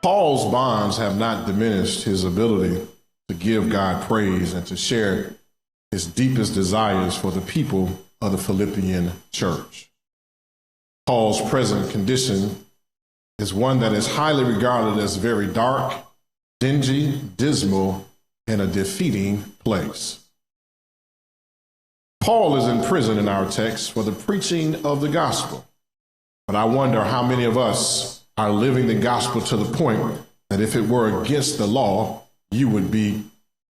Paul's bonds have not diminished his ability to give God praise and to share his deepest desires for the people of the Philippian church. Paul's present condition is one that is highly regarded as very dark, dingy, dismal, and a defeating place. Paul is in prison in our text for the preaching of the gospel. But I wonder how many of us are living the gospel to the point that if it were against the law, you would be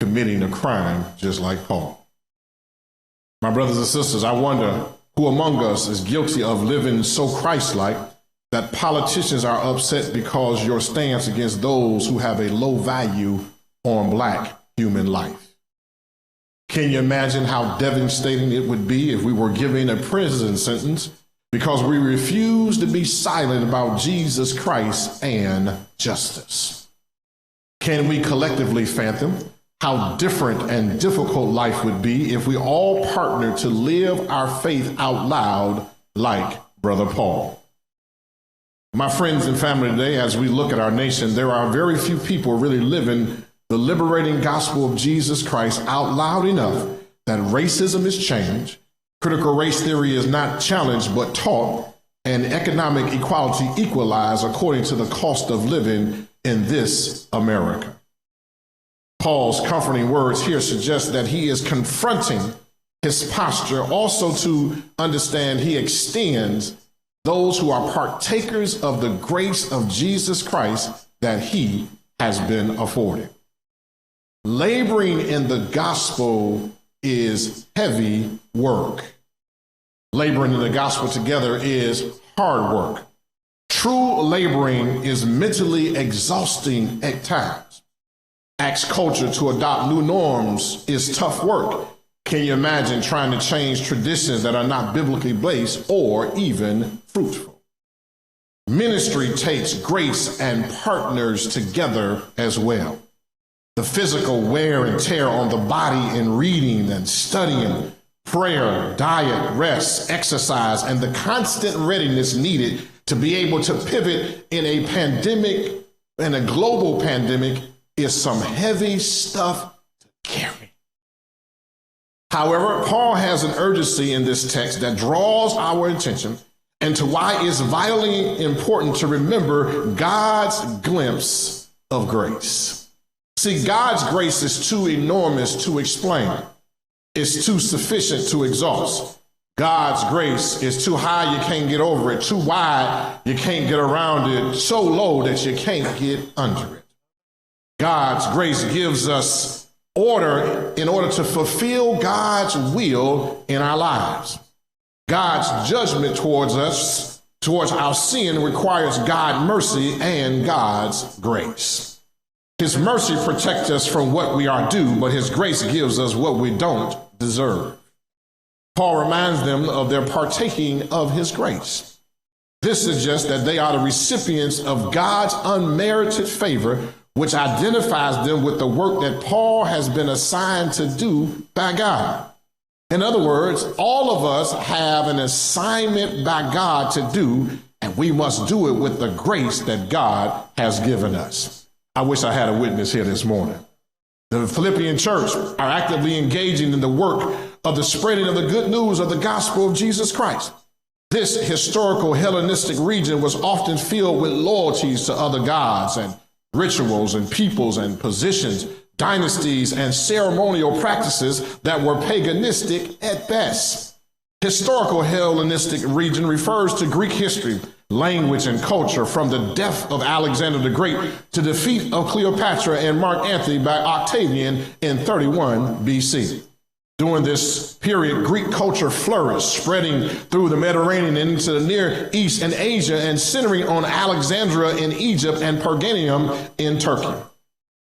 committing a crime just like Paul. My brothers and sisters, I wonder who among us is guilty of living so Christ-like that politicians are upset because your stance against those who have a low value on black human life. Can you imagine how devastating it would be if we were given a prison sentence because we refuse to be silent about Jesus Christ and justice? Can we collectively fathom how different and difficult life would be if we all partnered to live our faith out loud like Brother Paul? My friends and family, today, as we look at our nation, there are very few people really living the liberating gospel of Jesus Christ out loud enough that racism is changed, critical race theory is not challenged but taught, and economic equality equalized according to the cost of living in this America. Paul's comforting words here suggest that he is confronting his posture, also to understand he extends those who are partakers of the grace of Jesus Christ that he has been afforded. Laboring in the gospel is heavy work. Laboring in the gospel together is hard work. True laboring is mentally exhausting at times. Ask culture to adopt new norms is tough work. Can you imagine trying to change traditions that are not biblically based or even fruitful? Ministry takes grace and partners together as well. The physical wear and tear on the body in reading and studying, prayer, diet, rest, exercise, and the constant readiness needed to be able to pivot in a pandemic, in a global pandemic, is some heavy stuff to carry. However, Paul has an urgency in this text that draws our attention and to why it's vitally important to remember God's glimpse of grace. See, God's grace is too enormous to explain. It's too sufficient to exhaust. God's grace is too high, you can't get over it. Too wide, you can't get around it. So low that you can't get under it. God's grace gives us order in order to fulfill God's will in our lives. God's judgment towards us, towards our sin, requires God's mercy and God's grace. His mercy protects us from what we are due, but his grace gives us what we don't deserve. Paul reminds them of their partaking of his grace. This suggests that they are the recipients of God's unmerited favor, which identifies them with the work that Paul has been assigned to do by God. In other words, all of us have an assignment by God to do, and we must do it with the grace that God has given us. I wish I had a witness here this morning. The Philippian church are actively engaging in the work of the spreading of the good news of the gospel of Jesus Christ. This historical Hellenistic region was often filled with loyalties to other gods and rituals and peoples and positions, dynasties and ceremonial practices that were paganistic at best. Historical Hellenistic region refers to Greek history, language, and culture from the death of Alexander the Great to the defeat of Cleopatra and Mark Antony by Octavian in 31 BC. During this period, Greek culture flourished, spreading through the Mediterranean into the Near East and Asia and centering on Alexandria in Egypt and Pergamum in Turkey.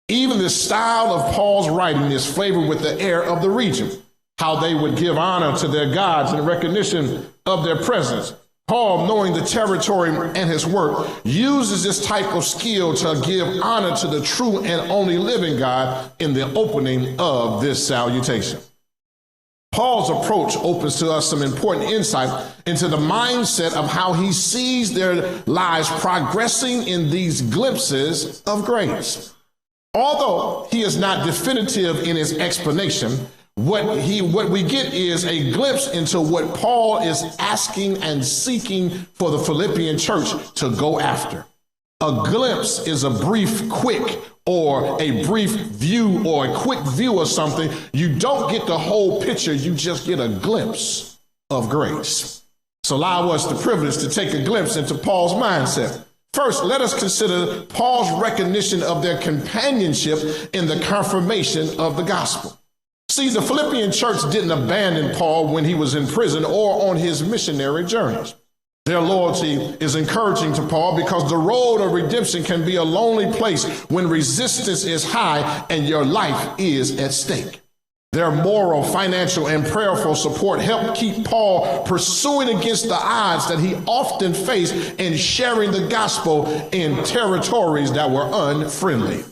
Even the style of Paul's writing is flavored with the air of the region, how they would give honor to their gods in recognition of their presence. Paul, knowing the territory and his work, uses this type of skill to give honor to the true and only living God in the opening of this salutation. Paul's approach opens to us some important insight into the mindset of how he sees their lives progressing in these glimpses of grace. Although he is not definitive in his explanation, what we get is a glimpse into what Paul is asking and seeking for the Philippian church to go after. A glimpse is a brief, quick, or a brief view or a quick view of something. You don't get the whole picture, you just get a glimpse of grace. So allow us the privilege to take a glimpse into Paul's mindset. First, let us consider Paul's recognition of their companionship in the confirmation of the gospel. See, the Philippian church didn't abandon Paul when he was in prison or on his missionary journeys. Their loyalty is encouraging to Paul because the road of redemption can be a lonely place when resistance is high and your life is at stake. Their moral, financial, and prayerful support helped keep Paul pursuing against the odds that he often faced in sharing the gospel in territories that were unfriendly.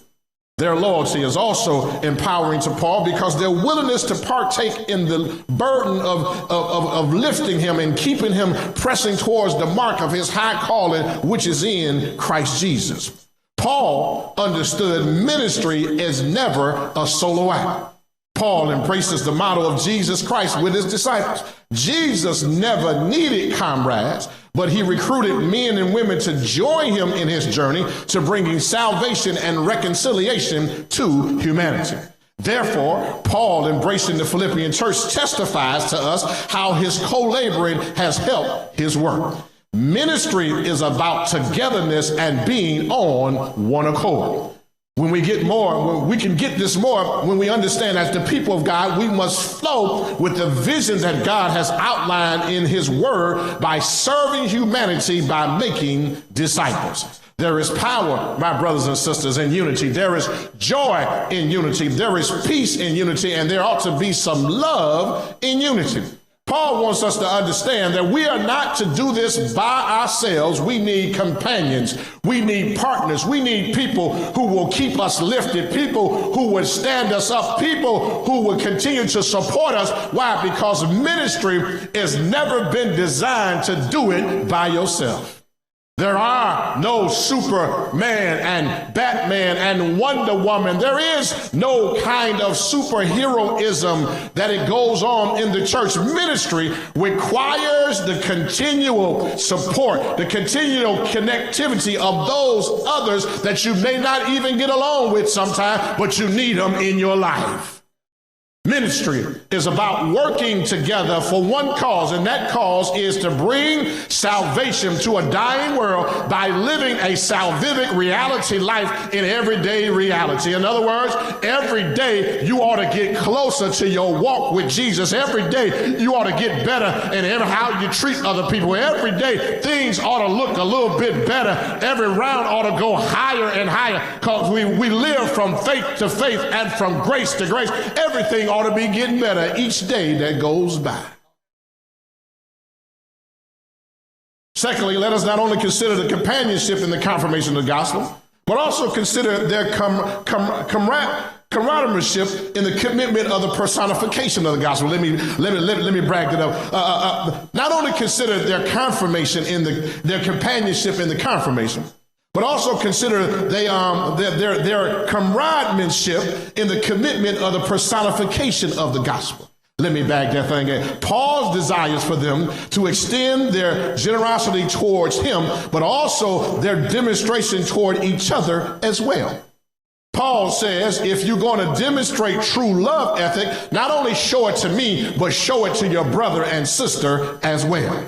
Their loyalty is also empowering to Paul because their willingness to partake in the burden of lifting him and keeping him pressing towards the mark of his high calling, which is in Christ Jesus. Paul understood ministry is never a solo act. Paul embraces the model of Jesus Christ with his disciples. Jesus never needed comrades, but he recruited men and women to join him in his journey to bringing salvation and reconciliation to humanity. Therefore, Paul, embracing the Philippian church, testifies to us how his co-laboring has helped his work. Ministry is about togetherness and being on one accord. When we get more, we can get this more when we understand as the people of God, we must flow with the vision that God has outlined in his word by serving humanity by making disciples. There is power, my brothers and sisters, in unity. There is joy in unity. There is peace in unity, and there ought to be some love in unity. Paul wants us to understand that we are not to do this by ourselves. We need companions. We need partners. We need people who will keep us lifted, people who would stand us up, people who will continue to support us. Why? Because ministry has never been designed to do it by yourself. There are no Superman and Batman and Wonder Woman. There is no kind of superheroism that it goes on in the church. Ministry requires the continual support, the continual connectivity of those others that you may not even get along with sometimes, but you need them in your life. Ministry is about working together for one cause, and that cause is to bring salvation to a dying world by living a salvific reality life in everyday reality. In other words, every day you ought to get closer to your walk with Jesus. Every day you ought to get better in how you treat other people. Every day things ought to look a little bit better. Every round ought to go higher and higher because we live from faith to faith and from grace to grace. Everything ought to be getting better each day that goes by. Secondly, let us not only consider the companionship in the confirmation of the gospel, but also consider their camaraderie in the commitment of the personification of the gospel. Let me brag it up. Not only consider their confirmation in their companionship in the confirmation, but also consider their comradeship in the commitment of the personification of the gospel. Let me back that thing in. Paul's desires for them to extend their generosity towards him, but also their demonstration toward each other as well. Paul says, if you're going to demonstrate true love ethic, not only show it to me, but show it to your brother and sister as well.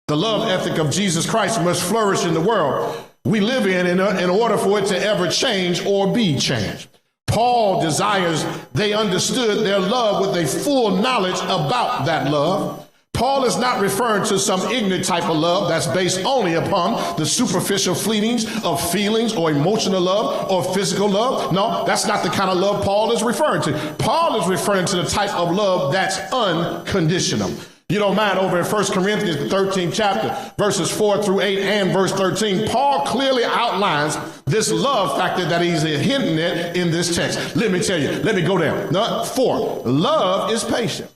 The love ethic of Jesus Christ must flourish in the world we live in order for it to ever change or be changed. Paul desires they understood their love with a full knowledge about that love. Paul is not referring to some ignorant type of love that's based only upon the superficial fleetings of feelings or emotional love or physical love. No, that's not the kind of love Paul is referring to. Paul is referring to the type of love that's unconditional. You don't mind, over in 1 Corinthians, the 13th chapter, verses 4 through 8 and verse 13, Paul clearly outlines this love factor that he's hinting at in this text. Let me tell you, let me go there. 4, love is patient.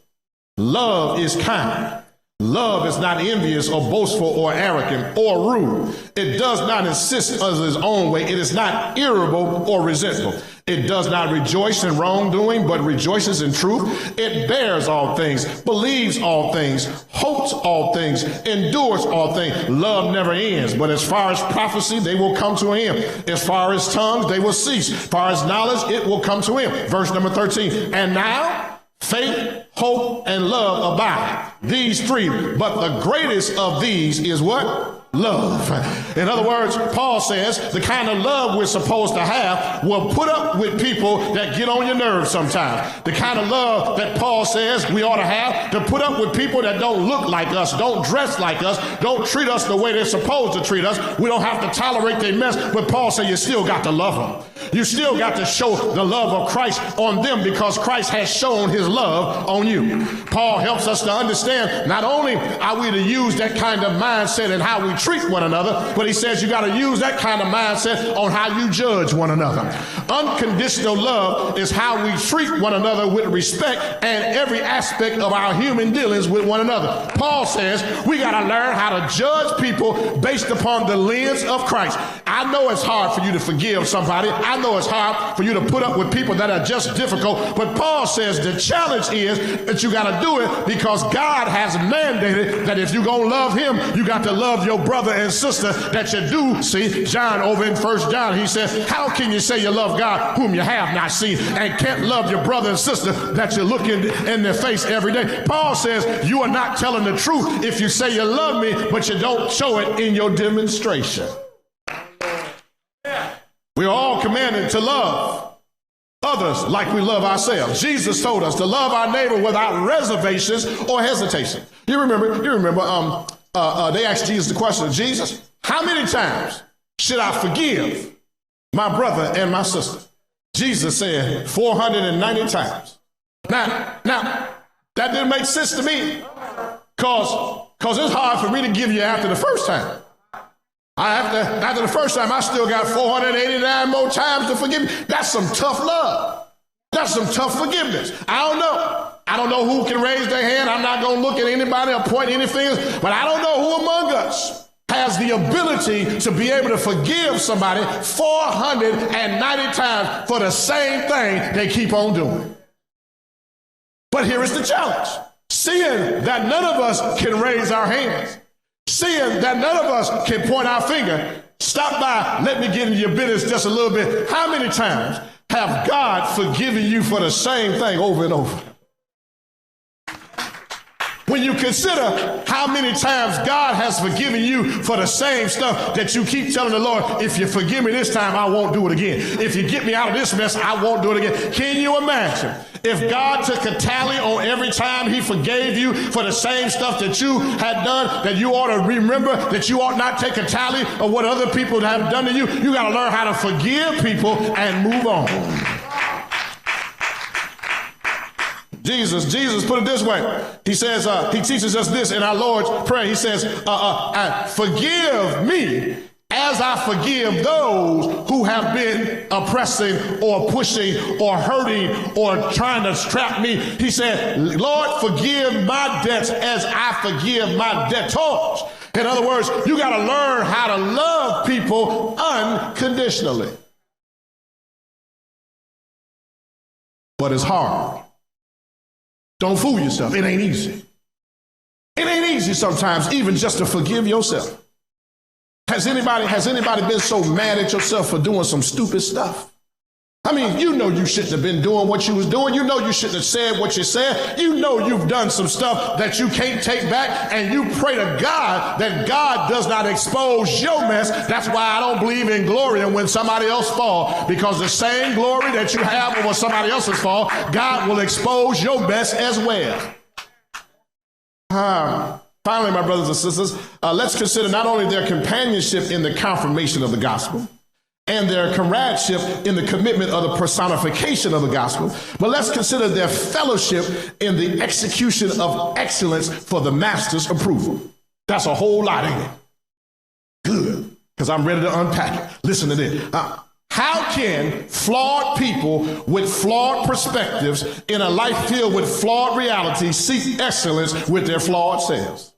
Love is kind. Love is not envious or boastful or arrogant or rude. It does not insist on its own way. It is not irritable or resentful. It does not rejoice in wrongdoing, but rejoices in truth. It bears all things, believes all things, hopes all things, endures all things. Love never ends. But as far as prophecy, they will come to an end. As far as tongues, they will cease. As far as knowledge, it will come to an end. Verse number 13. And now, faith, hope, and love abide. These three. But the greatest of these is what? Love. In other words, Paul says the kind of love we're supposed to have will put up with people that get on your nerves sometimes. The kind of love that Paul says we ought to have to put up with people that don't look like us, don't dress like us, don't treat us the way they're supposed to treat us. We don't have to tolerate their mess, but Paul said you still got to love them. You still got to show the love of Christ on them because Christ has shown his love on you. Paul helps us to understand not only are we to use that kind of mindset in how we treat one another, but he says you got to use that kind of mindset on how you judge one another. Unconditional love is how we treat one another with respect and every aspect of our human dealings with one another. Paul says we got to learn how to judge people based upon the lens of Christ. I know it's hard for you to forgive somebody. I know it's hard for you to put up with people that are just difficult, but Paul says the challenge is that you got to do it because God has mandated that if you're going to love him, you got to love your brother and sister that you do see. John over in 1 John, he says, how can you say you love God whom you have not seen and can't love your brother and sister that you look in their face every day? Paul says you are not telling the truth if you say you love me, but you don't show it in your demonstration. We are all commanded to love others like we love ourselves. Jesus told us to love our neighbor without reservations or hesitation. You remember, they asked Jesus the question, Jesus, how many times should I forgive my brother and my sister? Jesus said 490 times. Now, that didn't make sense to me because it's hard for me to give you after the first time. After the first time, I still got 489 more times to forgive me. That's some tough love. That's some tough forgiveness. I don't know who can raise their hand. I'm not going to look at anybody or point any fingers, but I don't know who among us has the ability to be able to forgive somebody 490 times for the same thing they keep on doing. But here is the challenge. Seeing that none of us can raise our hands, seeing that none of us can point our finger, stop by, let me get into your business just a little bit. How many times have God forgiven you for the same thing over and over? When you consider how many times God has forgiven you for the same stuff that you keep telling the Lord, if you forgive me this time, I won't do it again. If you get me out of this mess, I won't do it again. Can you imagine if God took a tally on every time he forgave you for the same stuff that you had done, that you ought to remember, that you ought not take a tally of what other people have done to you? You got to learn how to forgive people and move on. Jesus put it this way. He says, he teaches us this in our Lord's Prayer. He says, forgive me as I forgive those who have been oppressing or pushing or hurting or trying to trap me. He said, Lord, forgive my debts as I forgive my debtors. In other words, you got to learn how to love people unconditionally. But it's hard. Don't fool yourself. It ain't easy. It ain't easy sometimes even just to forgive yourself. Has anybody been so mad at yourself for doing some stupid stuff? I mean, you know you shouldn't have been doing what you was doing. You know you shouldn't have said what you said. You know you've done some stuff that you can't take back, and you pray to God that God does not expose your mess. That's why I don't believe in glorying when somebody else falls, because the same glory that you have over somebody else's fall, God will expose your mess as well. Finally, my brothers and sisters, let's consider not only their companionship in the confirmation of the gospel, and their comradeship in the commitment of the personification of the gospel, but let's consider their fellowship in the execution of excellence for the master's approval. That's a whole lot, ain't it? Good, because I'm ready to unpack it. Listen to this. How can flawed people with flawed perspectives in a life filled with flawed realities seek excellence with their flawed selves?